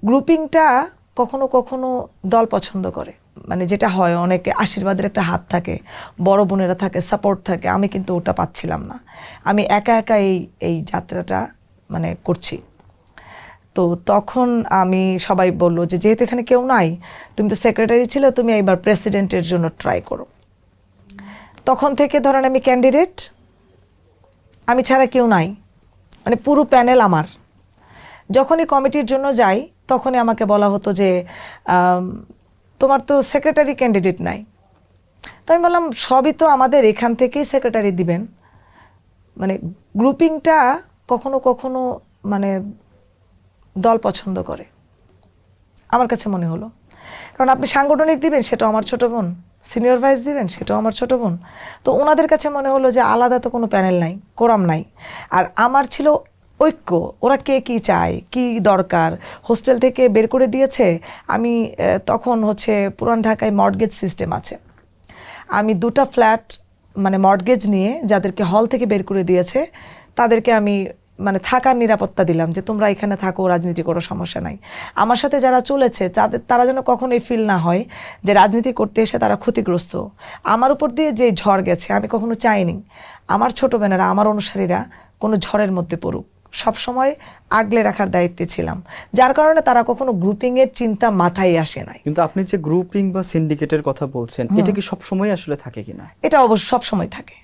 গ্রুপিংটা কখনো কখনো দল পছন্দ করে, মানে যেটা হয় অনেকে আশীর্বাদের একটা হাত থাকে, বড় বোনেরা থাকে, সাপোর্ট থাকে। আমি কিন্তু ওটা পাচ্ছিলাম না, আমি একা একা এই যাত্রাটা মানে করছি। তো তখন আমি সবাই বললো যে যেহেতু এখানে কেউ নাই, তুমি তো সেক্রেটারি ছিলে, তুমি এইবার প্রেসিডেন্টের জন্য ট্রাই করো। তখন থেকে ধরেন আমি ক্যান্ডিডেট, আমি ছাড়া কেউ নাই, মানে পুরো প্যানেল আমার। যখনই কমিটির জন্য যাই তখনই আমাকে বলা হতো যে তোমার তো সেক্রেটারি ক্যান্ডিডেট নাই। তো আমি বললাম সবই তো আমাদের এখান থেকেই সেক্রেটারি দিবেন। মানে গ্রুপিংটা কখনো কখনো মানে দল পছন্দ করে, আমার কাছে মনে হলো। কারণ আপনি সাংগঠনিক দিবেন, সেটাও আমার ছোট বোন, সিনিয়র ভাইস দিবেন, সেটাও আমার ছোট বোন। তো ওনাদের কাছে মনে হলো যে আলাদা তো কোনো প্যানেল নাই, কোরাম নাই। আর আমার ছিল ঐক্য, ওরা কে কি চায়, কি দরকার। হোস্টেল থেকে বের করে দিয়েছে, আমি তখন হচ্ছে পুরান ঢাকায় মর্টগেজ সিস্টেম আছে, আমি 2টা ফ্ল্যাট মানে মর্টগেজ নিয়ে যাদেরকে হল থেকে বের করে দিয়েছে তাদেরকে আমি মানে থাকার নিরাপত্তা দিলাম যে তোমরা এখানে থাকো, রাজনীতি করো, সমস্যা নাই। আমার সাথে যারা চলেছে তারা যেন কখনোই ফিল না হয় যে রাজনীতি করতে এসে তারা ক্ষতিগ্রস্ত। আমার উপর দিয়ে যে ঝড় গেছে আমি কখনো চাইনি আমার ছোট বোনেরা, আমার অনুসারীরা কোনো ঝড়ের মধ্যে পড়ুক। সবসময় আগলে রাখার দায়িত্বে ছিলাম, যার কারণে তারা কখনো গ্রুপিংয়ের চিন্তা মাথায় আসে নাই। কিন্তু আপনি যে গ্রুপিং বা সিন্ডিকেটের কথা বলছেন, এটা কি সবসময় আসলে থাকে কিনা? এটা অবশ্য সবসময় থাকে।